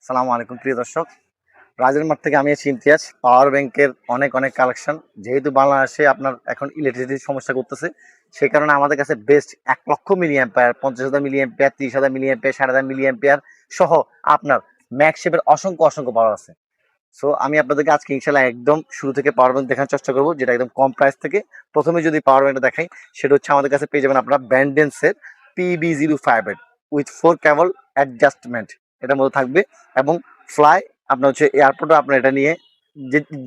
সালামু আলাইকুম প্রিয় দর্শক, রাজের মাঠ থেকে আমি আছি ইমতিয়াজ। পাওয়ার ব্যাংকের অনেক অনেক কালেকশন, যেহেতু বাংলাদেশে আপনার এখন ইলেকট্রিসিটির সমস্যা করতেছে, সেই কারণে আমাদের কাছে best 1,00,000 milliampere, 50,000 milliampere, 30,000 milliampere, 60,000 milliampere সহ আপনার ম্যাক্সেপের অসংখ্য অসংখ্য পাওয়ার আছে। সো আমি আপনাদেরকে আজকে ইনশাল্লাহ একদম শুরু থেকে পাওয়ার ব্যাংক দেখার চেষ্টা করবো, যেটা একদম কম প্রাইস থেকে। প্রথমে যদি পাওয়ার ব্যাংকটা দেখাই, সেটা হচ্ছে আমাদের কাছে পেয়ে যাবেন আপনারা ব্যান্ডেন্সের PB05 উইথ 4 কেবল অ্যাডজাস্টমেন্ট, এটার মধ্যে থাকবে। এবং ফ্লাই আপনার হচ্ছে এয়ারপোর্টে আপনার এটা নিয়ে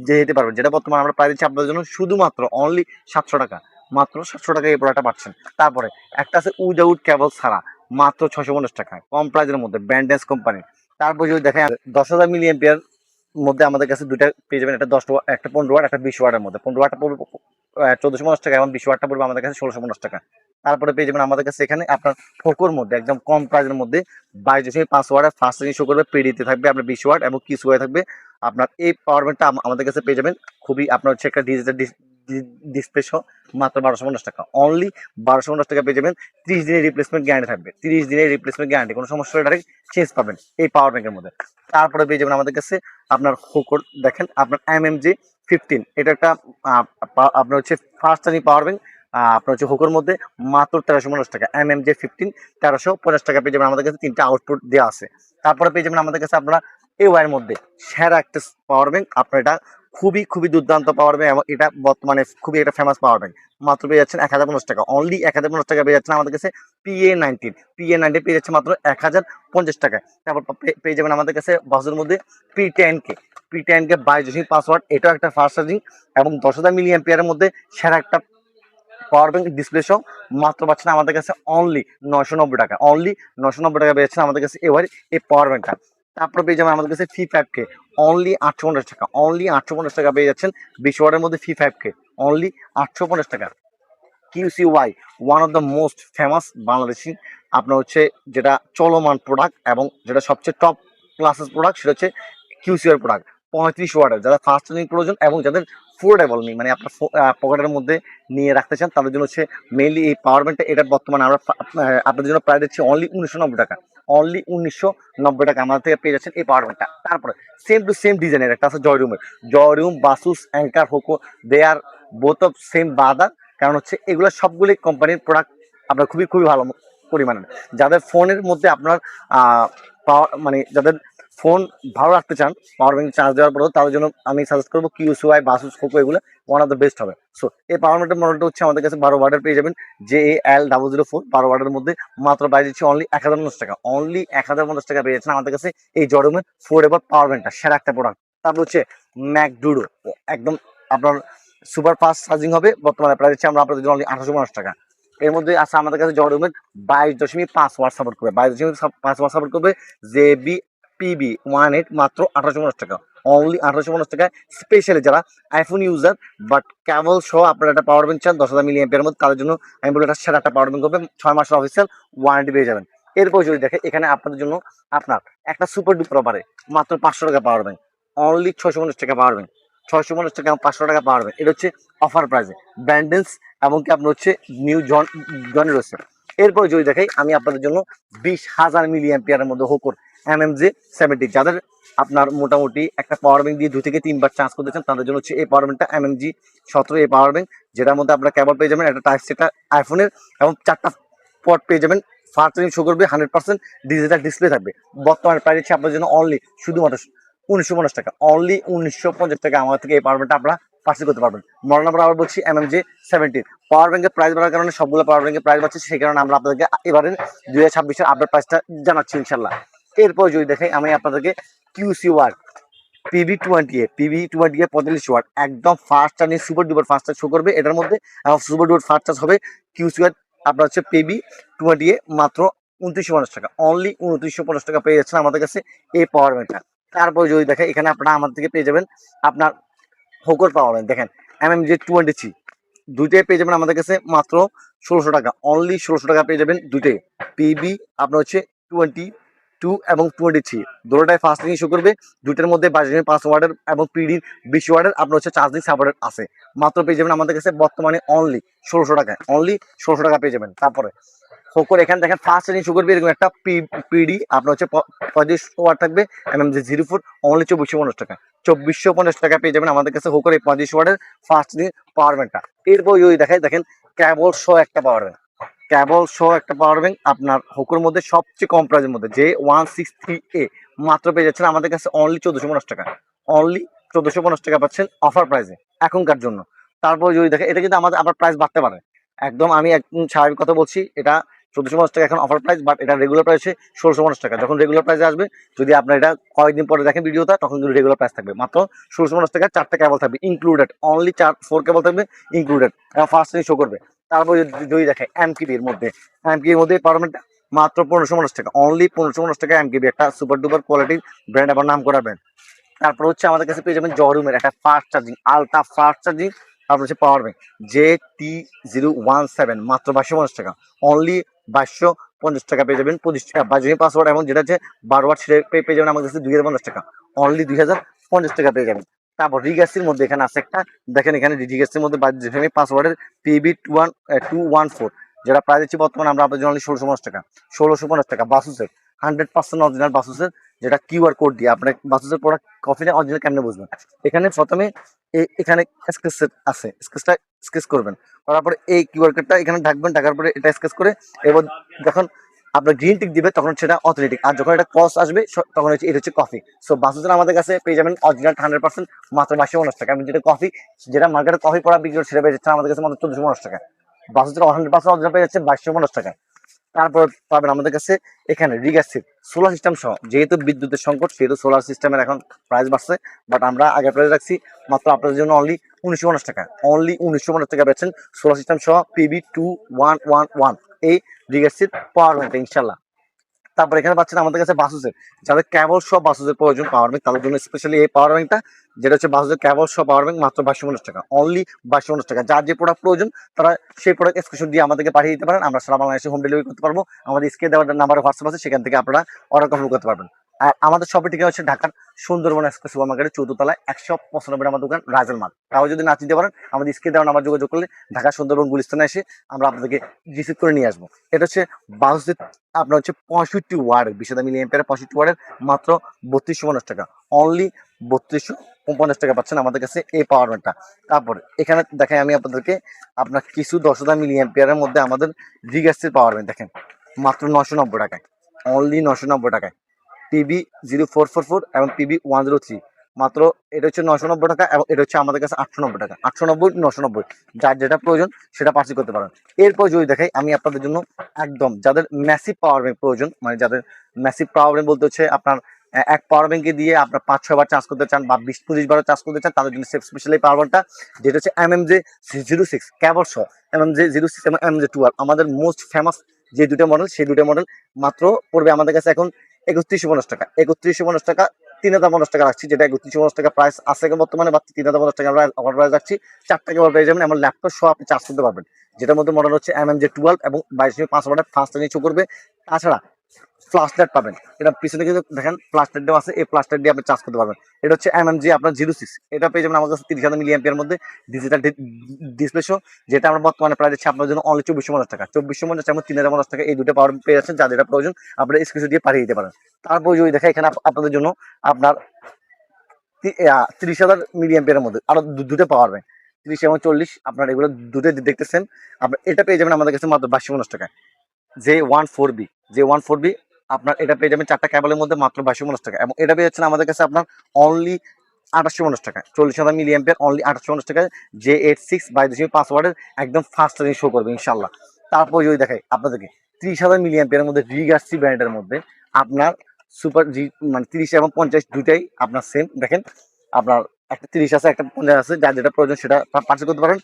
যেতে পারবেন, যেটা বর্তমানে আমরা প্রায় দিচ্ছি আপনাদের জন্য শুধুমাত্র অনলি 700 টাকা। মাত্র 700 টাকা এই প্রোডাক্টটা পাচ্ছেন। তারপরে একটা আছে উইদাউট কেবল ছাড়া, মাত্র 650 টাকা, কম প্রাইসের মধ্যে ব্যান্ডেন্স কোম্পানি। তারপর যদি দেখেন 10,000 মিলি এম্পিয়ার মধ্যে আমাদের কাছে দুইটা পেয়ে যাবেন, একটা 10 ওয়াট, একটা 15 ওয়াট, একটা 20 ওয়াটের মধ্যে। 15 ওয়াটটা পড়বে 1450 টাকা এবং 20 ওয়াটটা পড়বে আমাদের কাছে 1650 টাকা। তারপরে পেয়ে যাবেন আমাদের কাছে এখানে আপনার ফোকোর মধ্যে একদম কম প্রাইসের মধ্যে 22.5 ওয়াটের ফাস্ট চার্জিং শো করবে, পিডিতে থাকবে আপনার 20 ওয়াট এবং কিস ওয়াট থাকবে। আপনার এই পাওয়ার ব্যাংকটা আমাদের কাছে পেয়ে যাবেন খুবই আপনার হচ্ছে একটা ডিজিটাল ডিসপ্লে সহ মাত্র 1250 টাকা। অনলি 1250 টাকা পেয়ে যাবেন। 30 দিনের রিপ্লেসমেন্ট গ্যারান্টি থাকবে, 30 দিনের রিপ্লেসমেন্ট গ্যারান্টি, কোনো সমস্যা হলে ডাইরেক্ট চেঞ্জ পাবেন এই পাওয়ার ব্যাংকের মধ্যে। তারপরে পেয়ে যাবেন আমাদের কাছে আপনার হোকর, দেখেন আপনার MMG15, এটা একটা আপনার হচ্ছে ফাস্ট চার্জিং পাওয়ার ব্যাংক। আপনার হচ্ছে হোকর মধ্যে মাত্র 1350 টাকা। MMG15 1350 টাকা পেয়ে যাবেন আমাদের কাছে, 3টা আউটপুট দেওয়া আছে। তারপরে পেয়ে যাবেন আমাদের কাছে আপনারা এই ওয়ার মধ্যে সেরা একটা পাওয়ার ব্যাংক। আপনার এটা খুবই খুবই দুর্দান্ত পাওয়ার ব্যাংক এবং এটা বর্তমানে খুবই একটা ফেমাস পাওয়ার ব্যাংক। মাত্র পেয়ে যাচ্ছেন 1050 টাকা, অনলি 1050 টাকা পেয়ে যাচ্ছেন আমাদের কাছে। PA19 পেয়ে যাচ্ছে মাত্র 1050 টাকায়। তারপর পেয়ে যাবেন আমাদের কাছে বাসের মধ্যে P10K 22.5 ওয়াট, এটাও একটা ফাস্ট চার্জিং এবং 10,000 মিলি অ্যাম্পিয়ারের মধ্যে সেরা একটা পাওয়ার ব্যাংক ডিসপ্লে সহ মাত্র পাচ্ছেন আমাদের কাছে অনলি 990 টাকা। অনলি 990 টাকা পেয়েছেন আমাদের কাছে এবার এই পাওয়ার ব্যাংকটা। তারপরে পেয়ে যাবেন আমাদের কাছে P5K অনলি 850 টাকা। অনলি 850 টাকা পেয়ে যাচ্ছেন 20 ওয়াটের মধ্যে P5K অনলি 850 টাকা। QCY one of the most famous Bangladeshi আপনার হচ্ছে যেটা চলমান প্রোডাক্ট এবং যেটা সবচেয়ে টপ ক্লাসের প্রোডাক্ট, সেটা হচ্ছে QCY প্রোডাক্ট। 35 ওয়াটের, যারা ফাস্ট চার্জিং প্রয়োজন এবং যাদের ফোল্ডেবল নেই, মানে আপনার পকেটের মধ্যে নিয়ে রাখতে চান, তাদের জন্য হচ্ছে মেইনলি এই পাওয়ার ব্যাংকটা। এটা বর্তমানে আমরা আপনাদের জন্য প্রায় দিচ্ছি অনলি 1990 টাকা। অনলি 1990 টাকা আমাদের থেকে পেয়ে যাচ্ছেন এই পাওয়ার ব্যাংকটা। তারপরে সেম টু সেম ডিজাইনের একটা আছে Joyroom, Baseus, Anker, Hoco, they are both of same brother. কারণ হচ্ছে এগুলো সবগুলি কোম্পানির প্রোডাক্ট আপনার খুবই খুবই ভালো পরিমাণে। যাদের ফোনের মধ্যে আপনার পাওয়ার মানে যাদের ফোন ভালো রাখতে চান পাওয়ার ব্যাংক চার্জ দেওয়ার পরেও, তাদের জন্য আমি সাজেস্ট করবো QCY, বাসুস, কোকো, এগুলো ওয়ান অফ দ্য বেস্ট হবে। সো এই পাওয়ার ব্যাংকের মডেলটা হচ্ছে আমাদের কাছে 12 ওয়াটের পেয়ে যাবেন, JAL004 12 ওয়াটের মধ্যে মাত্র প্রাইস দিচ্ছি অনলি 1050 টাকা। অনলি 1050 টাকা পেয়ে যাচ্ছেন আমাদের কাছে এই জরুমের ফোল্ডেবল পাওয়ার ব্যাংকটা, সেরা একটা প্রোডাক্ট। তারপর হচ্ছে ম্যাকডুডো, একদম আপনার সুপার ফাস্ট চার্জিং হবে, বর্তমানে প্রাইস দিচ্ছি আমরা আপনাদের জন্য অনলি 850 টাকা। এর মধ্যে আছে আমাদের কাছে জরুমের 22.5 ওয়াট সাপোর্ট করবে, 22.5 ওয়াট সাপোর্ট করবে, JB PB18 মাত্র 1850 টাকা। অনলি 1850 টাকায়। স্পেশালি যারা আইফোন ইউজার বাট কেবল সহ আপনারা একটা পাওয়ার ব্যাংক চান 10,000 মিলি অ্যাম্পিয়ারের মধ্যে, তাদের জন্য আমি বলি এটা সেরা একটা পাওয়ার ব্যাংক হবে। 6 মাসের অফিসিয়াল ওয়ারেন্টি পেয়ে যাবেন। এরপর যদি দেখে এখানে আপনাদের জন্য আপনার একটা সুপার ডুপার অফারে মাত্র 500 টাকা পাওয়ার ব্যাংক, অনলি 650 টাকা পাওয়ার ব্যাংক, 650 টাকা 500 টাকা পাওয়ার ব্যাংক। এটা হচ্ছে অফার প্রাইসে ব্যান্ডেন্স এবং কি আপনার হচ্ছে নিউ জনি রয়েছে। এরপর যদি দেখাই আমি আপনাদের জন্য 20,000 মিলি অ্যাম্পিয়ারের মধ্যে হোকর MMG70, যাদের আপনার মোটামুটি একটা পাওয়ার ব্যাংক দিয়ে 2 থেকে 3 বার চার্জ করতে চান, তাদের জন্য হচ্ছে এই পাওয়ার ব্যাংকটা MMG17 এই পাওয়ার ব্যাংক, যেটার মধ্যে আপনার কেবল পেয়ে যাবেন একটা টাইপ সেটা আইফোনের এবং 4টা পট পেয়ে যাবেন। ফাস্ট চার্জিং শো করবে, 100% ডিজিটাল ডিসপ্লে থাকবে। বর্তমানে প্রাইস হচ্ছে আপনার জন্য অনলি শুধুমাত্র 1950 টাকা। অনলি 1950 টাকা আমাদের থেকে এই পাওয়ার ব্যাংকটা আপনারা পার্সেল করতে পারবেন। মডেল নাম্বার আবার বলছি MMG17। পাওয়ার ব্যাংকের প্রাইস বাড়ার কারণে সবগুলো পাওয়ার ব্যাংকের প্রাইস বাড়ছে, সেই কারণে আমরা আপনাদেরকে এবারে 2026-এর আপডেট প্রাইসটা জানাচ্ছি ইনশাল্লাহ। এরপর যদি দেখেন আমি আপনাদেরকে QCY PB20 45 ওয়াট একদম fast charging super duper fast charge show করবে এটার মধ্যে, এবং সুপার ডুপার ফাস্ট চার্জ হবে QCY আপনার হচ্ছে PB20 মাত্র 2950 টাকা। অনলি 2950 টাকা পেয়ে যাচ্ছেন আমাদের কাছে এই পাওয়ার ব্যাংকটা। তারপর যদি দেখেন এখানে আপনারা আমাদের থেকে পেয়ে যাবেন আপনার হোকর পাওয়ার ব্যাংক, দেখেন MMG20 দুইটাই পেয়ে যাবেন আমাদের কাছে মাত্র 1600 টাকা। অনলি 1600 টাকা পেয়ে যাবেন দুইটাই। PB আপনার হচ্ছে 22 এবং 23 দুটোটাই ফাস্ট চার্জিং শো করবে। দুইটার মধ্যে 22.5 ওয়াটের এবং PD 20 ওয়াটের আপনার হচ্ছে চার্জিং সাপোর্টেড আছে। মাত্র পেয়ে যাবেন আমাদের কাছে বর্তমানে অনলি 1600 টাকায়। অনলি 1600 টাকা পেয়ে যাবেন। তারপরে হোকোর এখানে দেখেন ফার্স্ট চার্জিং শো করবে এরকম একটা পিডি আপনার হচ্ছে 35 ওয়াট থাকবে MMG 04 অনলি 2450 টাকা। 2450 টাকা পেয়ে যাবেন আমাদের কাছে হোকোর এই 35 ওয়াটের ফার্স্ট চার্জিং পাওয়ার ব্যাংকটা। এরপর ওই দেখাই দেখেন কেবল সহ একটা পাওয়ার ব্যাংক, কেবল সহ একটা পাওয়ার ব্যাংক আপনার হোকোর মধ্যে সবচেয়ে কম প্রাইসের মধ্যে যে 163A মাত্র পেয়ে যাচ্ছেন আমাদের কাছে অনলি 1450 টাকা। অনলি 1450 টাকা পাচ্ছেন অফার প্রাইসে এখনকার জন্য। তারপর যদি দেখেন এটা কিন্তু আমাদের আবার প্রাইস বাড়তে পারে, একদম আমি একদম স্বাভাবিক কথা বলছি, এটা 1450 টাকা এখন অফার প্রাইস, বাট এটা রেগুলার প্রাইস 1650 টাকা। যখন রেগুলার প্রাইসে আসবে, যদি আপনার এটা কয়েকদিন পরে দেখেন ভিডিওটা, তখন কিন্তু রেগুলার প্রাইস থাকবে মাত্র 1650 টাকা। 4টা কেবল থাকবে ইনক্লুডেড, অনলি 4 কেবল থাকবে ইনক্লুডেড, ফার্স্ট শো করবে। তারপর যদি দেখে এমকিবি এর মধ্যে, এমকিবি এর মধ্যে পারমেন্টটা মাত্র 1550 টাকা, অনলি 1550 টাকা এমকিবি, একটা সুপার ডুপার কোয়ালিটির ব্র্যান্ড, আবার নাম করা ব্র্যান্ড। তারপর হচ্ছে আমাদের কাছে পেয়ে যাবেন জহরুমের একটা fast charging, ultra fast charging, তারপর হচ্ছে পাওয়ার ব্যাংক JT017 মাত্র 2250 টাকা, অনলি 2250 টাকা পেয়ে যাবেন। 25 পাসওয়ার্ড এবং যেটা হচ্ছে 12 ওয়াট, সেটা পেয়ে যাবেন আমাদের কাছে 2050 টাকা, অনলি 2050 টাকা পেয়ে যাবেন। তারপর রিগাসির মধ্যে এখানে আছে একটা, দেখেন এখানে রিগাসির মধ্যে 22 পাসওয়ার্ডের PB214, যেটা প্রাইস হচ্ছে বর্তমানে আমরা আপনাদের জন্য অনলি 1650 টাকা। 1650 টাকা বাসুসের 100% অরিজিনাল বাসুসের, যেটা কিউআর কোড দিয়ে আপনার বাসুসের প্রোডাক্ট কফিনে অরিজিনাল কেমনে বুঝবেন। এখানে প্রথমে এখানে স্কেচ আছে, স্কেচটা স্কেচ করবেন, করার পরে এই কিউআর কোডটা এখানে ঢাকবেন, ঢাকার পরে এটা স্কেচ করে এবার যখন আপনার গ্রিন টিক দিবে তখন সেটা অথেন্টিক, আর যখন এটা ক্রস আসবে তখন হচ্ছে এটা হচ্ছে কফি। সো বাসুসের আমাদের কাছে পেয়ে যাবেন অরিজিনাল 100% মাত্র 2250 টাকা। আমি যেটা কফি, যেটা মার্কেটে কফি পড়া বিক্রি সেটা পেয়ে যাচ্ছে আমাদের কাছে মাত্র 1450 টাকা। বাসুসের 100% অরিজিনাল পেয়ে যাচ্ছে 2250 টাকা। তারপর পাবেন আমাদের কাছে এখানে রিগাসির সোলার সিস্টেম সহ, যেহেতু বিদ্যুতের সংকট সেহেতু সোলার সিস্টেমের এখন প্রাইস বাড়ছে, বাট আমরা আগে প্রাইস রাখছি মাত্র আপনাদের জন্য অনলি 1950 টাকা, অনলি 1950 টাকা পেয়েছেন সোলার সিস্টেম সহ PB2111 এই রিগাসির পাওয়ার ব্যাংকটা ইনশাল্লাহ। তারপর এখানে পাচ্ছেন আমাদের কাছে বাসুসের, যাদের কেবল সব বাসুসের প্রয়োজন পাওয়ার ব্যাংক, তাদের জন্য স্পেশালি এই পাওয়ার ব্যাংকটা, যেটা হচ্ছে বাসুসের কেবল সব পাওয়ার ব্যাংক মাত্র 2250 টাকা, অনলি 2250 টাকা। যার যে প্রোডাক্ট প্রয়োজন তারা সেই প্রোডাক্ট স্ক্রিনশট দিয়ে আমাদেরকে পাঠিয়ে দিতে পারেন, আমরা সারা বাংলাদেশে হোম ডেলিভারি করতে পারবো। আমাদের স্ক্রিনে দেওয়ার নাম্বারে হোয়াটসঅ্যাপ আছে, সেখান থেকে আপনারা অর্ডার কনফার্ম করতে পারবেন। আর আমাদের শপের ঠিকানা হচ্ছে ঢাকার সুন্দরবন এক্সপ্রেস সুপার মার্কেটের 4th তলায় 195 নম্বর আমাদের দোকান রাজেল মার্ট। তাও যদি না চিনতে পারেন, আমাদের স্ক্রিনে দেওয়ার নাম্বার যোগাযোগ করলে ঢাকা সুন্দরবন গুলিস্তানে এসে আমরা আপনাদেরকে রিসিভ করে নিয়ে আসবো। এটা হচ্ছে বাসুসের আপনার হচ্ছে 65 ওয়ার্ডের 20,000 মিলি এম্পিয়ারের 65 ওয়ার্ডের মাত্র 3250 টাকা, অনলি 3250 টাকা পাচ্ছেন আমাদের কাছে এই পাওয়ার ব্যাংকটা। তারপরে এখানে দেখাই আমি আপনাদেরকে আপনার কিছু 10,000 মিলি এম্পিয়ারের মধ্যে আমাদের রিগাসের পাওয়ার ব্যাংক দেখেন মাত্র 990 টাকায়, অনলি 990 টাকায়। PB0444 এবং PB103 মাত্র, এটা হচ্ছে 990 টাকা এবং এটা হচ্ছে আমাদের কাছে 890 টাকা, 890 990, যার যেটা প্রয়োজন সেটা পার্চেজ করতে পারেন। এরপর যদি দেখাই আমি আপনাদের জন্য একদম যাদের ম্যাসিভ পাওয়ার ব্যাংক প্রয়োজন, মানে যাদের ম্যাসিভ পাওয়ার ব্যাংক বলতে হচ্ছে আপনার এক পাওয়ার ব্যাংকে দিয়ে আপনার 5-6 বার চার্জ করতে চান বা 20-25 বার চার্জ করতে চান, তাদের জন্য স্পেশালি পাওয়ার ব্যাংকটা, যেটা হচ্ছে MMJ06 কেবল সহ, MMJ06 এবং MMJ12 আমাদের মোস্ট ফেমাস যে দুটো মডেল, সেই দুটো মডেল মাত্র পড়বে আমাদের কাছে এখন 3150 টাকা। 3150 টাকা 3050 টাকা রাখছি, যেটা 3150 টাকা প্রাইস আছে বর্তমানে, বা 3050 টাকা আমরা অফার প্রাইস রাখছি। 4টা কেবল পেয়ে যাবেন, আমার ল্যাপটপ সহ আপনি চার্জ করতে পারবেন, যেটার মধ্যে মডেল হচ্ছে MMJ12 এবং 22.5 ওয়াটের ফাস্ট চার্জিং শো করবে। তাছাড়া ফ্ল্যাশ লাইট পাবেন, এটা পিছনে কিন্তু দেখেন ফ্ল্যাশ লাইট দেওয়া আছে, এই ফ্ল্যাশ লাইট দিয়ে আপনি চার্জ করতে পারবেন। এটা হচ্ছে MMG আপনার 06, এটা পেয়ে যাবেন আমাদের কাছে 30,000 মিলি এম্পিয়ার মধ্যে ডিজিটাল ডিসপ্লে শো, যেটা আমরা বর্তমানে প্রাইস দিচ্ছি আপনার জন্য অনলি 2450 টাকা। 2450 এবং 3050 টাকা এই দুটো পাওয়ার পেয়ে যাচ্ছেন, যাদের এটা প্রয়োজন আপনারা স্ক্রিনশট দিয়ে পাঠিয়ে দিতে পারেন। তারপর যদি দেখা এখানে আপনাদের জন্য আপনার 30,000 মিলি এম্পিয়ারের মধ্যে আরো দুটো পাওয়ার ব্যাংক 30 এবং 40, আপনার এগুলো দুটো দেখতেছেন, আপনার এটা পেয়ে যাবেন আমাদের কাছে মাত্র 2250 টাকায়। J14B আপনার এটা পেয়ে যাবেন 4টা কেবলের মধ্যে মাত্র 2250 টাকা, এবং এটা পেয়ে যাচ্ছেন আমাদের কাছে আপনার অনলি 2850 টাকা। 40,000 মিলি এম্পিয়ার অনলি 2850 টাকায়। J86 22.5 ওয়াটের একদম ফাস্ট চার্জিং শো করবে ইনশাল্লাহ। তারপর যদি দেখাই আপনাদেরকে 30,000 মিলি এম্পিয়ারের মধ্যে রিগার্সি ব্র্যান্ডের মধ্যে আপনার সুপার জি, মানে 30 এবং 50 দুটাই আপনার সেম দেখেন, আপনার একটা 30 আছে একটা 50 আছে, যার যেটা প্রয়োজন সেটা পার্চেস করতে পারেন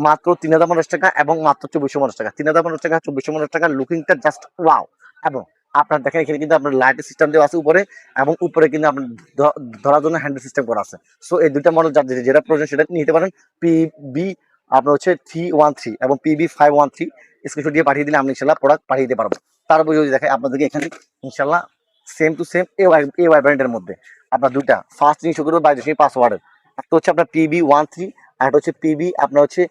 মাত্র 3050 টাকা এবং মাত্র 2450 টাকা। 3050 টাকা 2450 টাকা, লুকিংটা জাস্ট ওয়াও। এবং আপনার দেখেন এখানে কিন্তু আপনার লাইটের সিস্টেম দেওয়া আছে উপরে, এবং উপরে কিন্তু আপনার ধরার জন্য হ্যান্ডেল সিস্টেম করা আছে। সো এই দুইটা মডেল যার যেটা প্রয়োজন সেটা নিতে পারেন। PB আপনার হচ্ছে 313 এবং PB513 স্ক্রিনশট দিয়ে পাঠিয়ে দিলে আমি ইনশাল্লাহ প্রোডাক্ট পাঠিয়ে দিতে পারবো। তারপর যদি দেখেন আপনাদেরকে এখানে ইনশাল্লাহ সেম টু সেম এওয়াই ব্র্যান্ডের মধ্যে আপনার দুইটা ফার্স্ট জিনিস শুরু করবে 22.5 ওয়াটের, একটা হচ্ছে আপনার PB13 আর একটা হচ্ছে PB আপনার হচ্ছে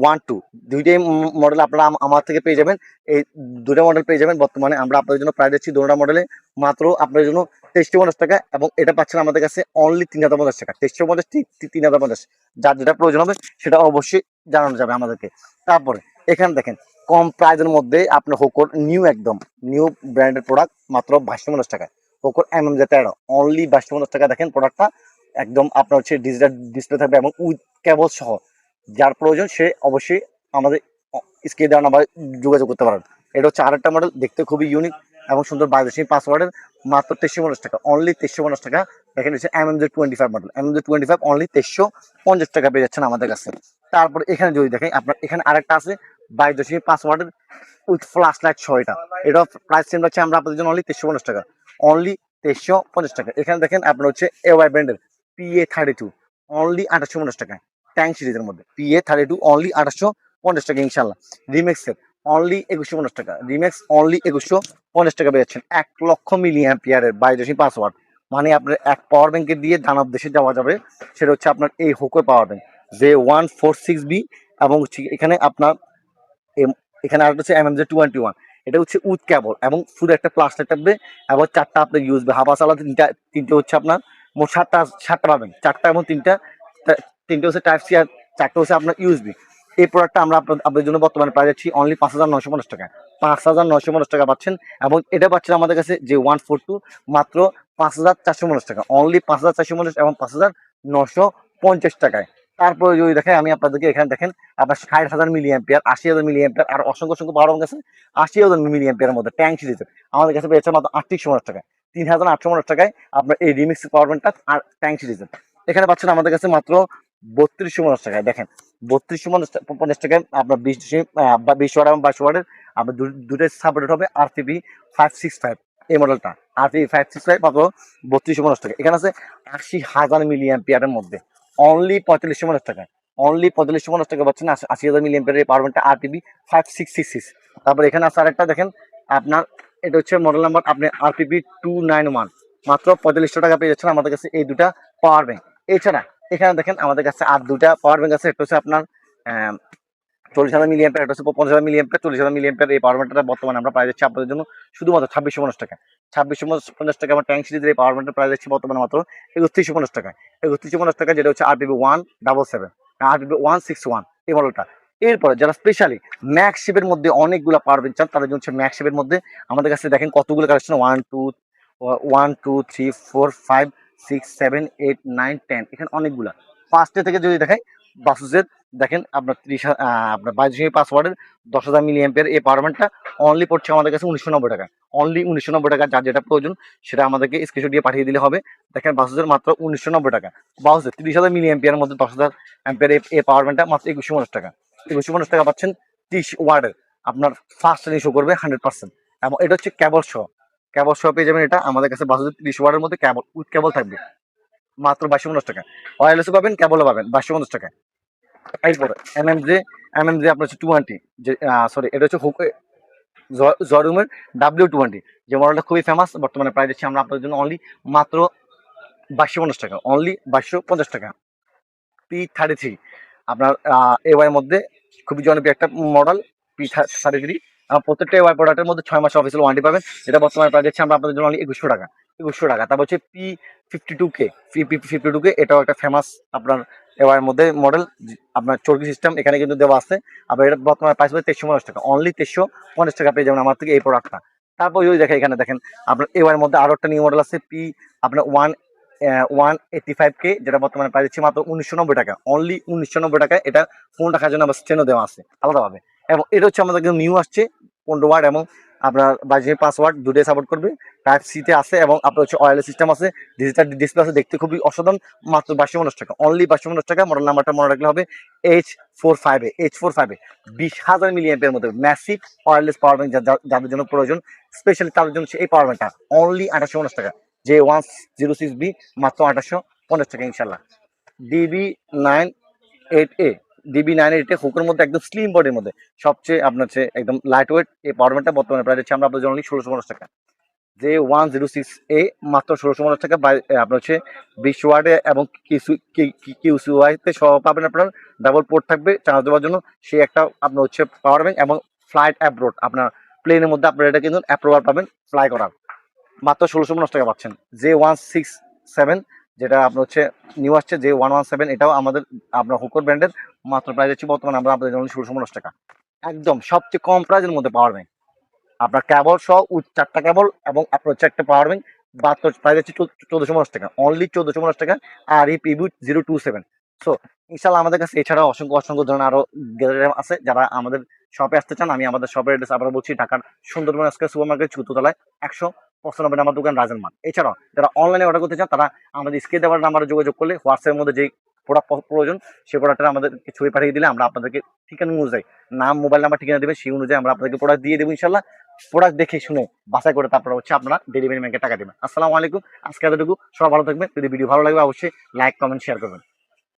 1 2 দুইটাই মডেল আপনারা আমার থেকে পেয়ে যাবেন। এই দুটো মডেল পেয়ে যাবেন। বর্তমানে আমরা আপনাদের জন্য প্রাইস দিচ্ছি দুটো মডেলে মাত্র আপনাদের জন্য 2350 টাকা, এবং এটা পাচ্ছেন আমাদের কাছে অনলি 3050 টাকা। 2350 3050, যার যেটা প্রয়োজন হবে সেটা অবশ্যই জানানো যাবে আমাদেরকে। তারপরে এখানে দেখেন কম প্রাইসের মধ্যে আপনার হোকোর একদম নিউ ব্র্যান্ডের প্রোডাক্ট মাত্র 2250 টাকা। হোকোর MMJ13 অনলি 2250 টাকা। দেখেন প্রোডাক্টটা একদম আপনার হচ্ছে ডিজিটাল ডিসপ্লে থাকবে এবং উইথ কেবল সহ। যার প্রয়োজন সে অবশ্যই আমাদের স্ক্রিনে দেওয়া নাম্বারে যোগাযোগ করতে পারেন। এটা হচ্ছে আরেকটা মডেল, দেখতে খুবই ইউনিক এবং সুন্দর, 22.5 ওয়াটের, মাত্র 2350 টাকা, অনলি 2350 টাকা। এখানে হচ্ছে MMJ25 মডেল, MMJ25 অনলি 2350 টাকা পেয়ে যাচ্ছেন আমাদের কাছে। তারপর এখানে যদি দেখেন আপনার এখানে আরেকটা আছে 22.5 ওয়াটের উইথ ফ্ল্যাশ লাইট সহ। এটা প্রাইস সেম রাখছে আমরা আপনাদের জন্য অনলি 2350 টাকা, অনলি 2350 টাকা। এখানে দেখেন আপনার হচ্ছে AY ব্র্যান্ডের PA32 অনলি 2850 টাকা, ট্যাঙ্ক সিরিজের মধ্যে PA32 অনলি 2850 টাকা ইনশাল্লাহ। রিমেক্সের অনলি 2150 টাকা, রিমেক্স অনলি 2150 টাকা পেয়ে যাচ্ছেন। 1 লক্ষ মিলি অ্যাম্পিয়ারের 22.5 ওয়াট, মানে আপনার এক পাওয়ার ব্যাংকে দিয়ে দানব দেশে যাওয়া যাবে। সেটা হচ্ছে আপনার এই হোকো পাওয়ার ব্যাংক J146B, এবং হচ্ছে এখানে আপনার এখানে আরেকটা হচ্ছে MMJ21, এটা হচ্ছে উইথ কেবল এবং শুধু একটা প্লাস্টিক থাকবে, এবং 4টা আপনার ইউএসবি হাফাস আলাদা, তিনটে হচ্ছে আপনার মোট 7টা পাবেন, 4টা এবং তিনটে হচ্ছে টাইপ সি, আর 4টা হচ্ছে আপনার ইউএসবি। এই প্রোডাক্টটা আমরা আপনাদের জন্য বর্তমানে পাই যাচ্ছি অনলি 5950 টাকা, 5950 টাকা পাচ্ছেন। এবং এটা পাচ্ছেন আমাদের কাছে J142 মাত্র 5450 টাকা, অনলি 5450 এবং 5950 টাকায়। তারপরে যদি দেখেন আমি আপনাদেরকে এখানে দেখেন আপনার 60,000 মিলি অ্যাম্পিয়ার, 80,000 মিলি অ্যাম্পিয়ার, আর অসংখ্য পাওয়ার ব্যাংক আছে 80,000 মিলি অ্যাম্পিয়ারের মধ্যে ট্যাঙ্ক সিরিজের আমাদের কাছে পেয়েছে মাত্র 3850 টাকায়, 3850 টাকায় আপনার এই রিমিক্স পাওয়ার ব্যাংকটা আর ট্যাঙ্ক সিরিজের। এখানে পাচ্ছেন আমাদের কাছে মাত্র 3250 টাকায়। দেখেন 3250 টাকায় আপনার 20 ওয়াট এবং 22 ওয়াটের আপনার দুটোই সাপোর্টেড হবে RPB 565, এই মডেলটা RPB 565 মাত্র 3250 টাকা। এখানে আছে 80,000 মিলি অ্যাম্পিয়ারের মধ্যে অনলি 4550 টাকায়, অনলি 4550 টাকা পাচ্ছেন 80,000 মিলি অ্যাম্পিয়ারের পাওয়ার ব্যাংকটা RPB 5666। তারপর এখানে আছে আরেকটা দেখেন আপনার, এটা হচ্ছে মডেল নাম্বার আপনার RPB 291, মাত্র 4500 টাকা পেয়ে যাচ্ছেন আমাদের কাছে এই দুটা পাওয়ার ব্যাংক। এছাড়া এখানে দেখেন আমাদের কাছে আর দুটা পাওয়ার ব্যাংক আছে, একটা হচ্ছে আপনার 40,000 মিলি অ্যাম্পিয়ার, একটা হচ্ছে 50,000 মিলি অ্যাম্পিয়ার। 40,000 মিলি অ্যাম্পিয়ার এই পাওয়ার ব্যাংকটা বর্তমানে আমরা প্রায় যাচ্ছি আপনাদের জন্য শুধুমাত্র 2650 টাকা, 2650 টাকা। আমার ট্যাঙ্ক সিরিজের এই পাওয়ার ব্যাংকটা প্রায় যাচ্ছি বর্তমানে মাত্র 3150 টাকা, 3150 টাকা, যেটা হচ্ছে RPB 177, RPB 161 এই মডেলটা। এরপরে যারা স্পেশালি ম্যাক্সিপের মধ্যে অনেকগুলো পাওয়ার ব্যাংক চান তাদের জন্য হচ্ছে ম্যাক্সিপের মধ্যে আমাদের কাছে দেখেন কতগুলো কালেকশন, 1 2 3 4 5 6 7 8 9 10, এখানে অনেকগুলা। ফার্স্টে থেকে যদি দেখাই বাসুসের দেখেন আপনার 22.5 ওয়াটের 10,000 মিলি অ্যাম্পিয়ার এই পাওয়ার ব্যাংকটা অনলি পড়ছে আমাদের কাছে 1990 টাকা, অনলি 1990 টাকা। যার যেটা প্রয়োজন সেটা আমাদেরকে স্ক্রিনশট দিয়ে পাঠিয়ে দিলে হবে। দেখেন বাসুসের মাত্র 1990 টাকা, বাসুসের 30,000 মিলি অ্যাম্পিয়ারের মধ্যে 10,000 অ্যাম্পিয়ার এই পাওয়ার ব্যাংকটা মাত্র 2150 টাকা, 2150 টাকা পাচ্ছেন। 30 ওয়াটের আপনার ফাস্ট চার্জিং শো করবে 100%, এবং এটা হচ্ছে কেবল সহ পেয়ে যাবেন। এটা আমাদের কাছে বাসুসের 30 ওয়াটের মধ্যে কেবল উইথ কেবল থাকবে মাত্র 2250 টাকা। ওয়্যারলেসও পাবেন, কেবলও পাবেন 2250 টাকায়। এরপরে এমএমজে আপনার হচ্ছে 220, যে সরি এটা হচ্ছে জরুমের W20, যে মডেলটা খুবই ফেমাস। বর্তমানে প্রাইস দিচ্ছি আমরা আপনাদের জন্য অনলি মাত্র 2250 টাকা, অনলি 2250 টাকা। P33 আপনার AY মধ্যে খুবই জনপ্রিয় একটা মডেল P33। প্রত্যেকটা AY প্রোডাক্টের মধ্যে 6 মাস অফিসিয়াল ওয়ারেন্টি পাবেন। এটা বর্তমানে প্রাইস দিচ্ছি আমরা আপনাদের জন্য অনলি 2100 টাকা, 2100 টাকা। তারপর হচ্ছে P52K, এটাও একটা ফেমাস আপনার AY মধ্যে মডেল, আপনার চরকি সিস্টেম এখানে কিন্তু দেওয়া আছে। আবার এটা বর্তমানে প্রাইস পাবে 2350 টাকা, অনলি 2350 টাকা পেয়ে যাবেন আমার থেকে এই প্রোডাক্টটা। তারপর ওই দেখেন এখানে দেখেন আপনার AY মধ্যে আরো একটা নিউ মডেল আছে আপনার 185K, যেটা বর্তমানে প্রাইস দিচ্ছি মাত্র 1990 টাকা, অনলি 1990 টাকায়। এটা ফোন রাখার জন্য আবার স্টেনও দেওয়া আছে আলাদাভাবে। এবং এটা হচ্ছে আমাদের নিউ আসছে 15 ওয়াট এবং আপনার 22.5 ওয়াট দুটোই সাপোর্ট করবে। টাইপ সিতে আছে এবং আপনার হচ্ছে ওয়্যারলেস সিস্টেম আছে, ডিজিটাল ডিসপ্লে আছে, দেখতে খুবই অসাধারণ। মাত্র 2250 টাকা, অনলি 2250 টাকা। মডেল নাম্বারটা মনে রাখলে হবে H45, 20,000 মিলি অ্যাম্পিয়ার মধ্যে ম্যাসিভ ওয়্যারলেস পাওয়ার ব্যাংক যাদের জন্য প্রয়োজন, স্পেশালি তাদের জন্য এই পাওয়ার ব্যাংকটা অনলি 2850 টাকা। J106B মাত্র 2850 টাকা ইনশাল্লাহ। DB98A, DB98A হুকের মধ্যে একদম স্লিম বডির মধ্যে সবচেয়ে আপনার হচ্ছে একদম লাইট ওয়েট এই পাওয়ার ব্যাংকটা বর্তমানে প্রাইস হচ্ছে আমরা আপনাদের জন্য 1650 টাকা। J106A মাত্র 1650 টাকা, আপনার হচ্ছে 20 ওয়ার্ডে এবং কিউসিওয়াইতে সহ পাবেন। আপনার ডাবল পোর্ট থাকবে চার্জ দেওয়ার জন্য, সেই একটা আপনার হচ্ছে পাওয়ার ব্যাংক এবং ফ্লাইট অ্যাব্রোড, আপনার প্লেনের মধ্যে আপনার এটা কিন্তু অ্যাপ্রুভাল পাবেন ফ্লাই করার, মাত্র 1650 টাকা পাচ্ছেন। J167 যেটা আপনার হচ্ছে নিউ আসছে J117, এটাও আমাদের আপনার হুকর ব্র্যান্ডের, মাত্র প্রাইস হচ্ছে বর্তমানে আমরা আপনাদের জন্য 1650 টাকা, একদম সবচেয়ে কম প্রাইসের মধ্যে পাওয়ার ব্যাংক। আপনার কেবল সহ 4টা কেবল এবং আপনার হচ্ছে একটা পাওয়ার ব্যাংক, মাত্র প্রাইস হচ্ছে 1450 টাকা, অনলি 1450 টাকা। আর এই পিবু 027। সো ইনশাল্লাহ আমাদের কাছে এছাড়াও অসংখ্য অসংখ্য ধরনের আরো গ্যালারি আছে। যারা আমাদের শপে আসতে চান, আমি আমাদের শপের অ্যাড্রেস আবার বলছি, ঢাকার সুন্দরবন স্কয়ার সুপার মার্কেট চতুর্থতলায় 195 নাম্বার দোকান রাজেন মার্ট। এছাড়াও যারা অনলাইনে অর্ডার করতে চান, তারা আমাদের স্ক্রিনে দেওয়ার নাম্বারে যোগাযোগ করলে হোয়াটসঅ্যাপের মধ্যে যেই প্রোডাক্ট প্রয়োজন সেই প্রোডাক্টটা আমাদেরকে ছবি পাঠিয়ে দিলে আমরা আপনাদেরকে ঠিকানা অনুযায়ী, নাম মোবাইল নাম্বার ঠিকানা দেবেন, সেই অনুযায়ী আমরা আপনাদেরকে প্রোডাক্ট দিয়ে দেবো ইনশাল্লাহ। প্রোডাক্ট দেখে শুনে বাছাই করে তারপর হচ্ছে আপনারা ডেলিভারি ম্যানকে টাকা দেবেন। আসসালামু আলাইকুম, আজকে এতটুকু, সবাই ভালো থাকবেন। যদি ভিডিও ভালো লাগবে অবশ্যই লাইক কমেন্ট শেয়ার করবেন।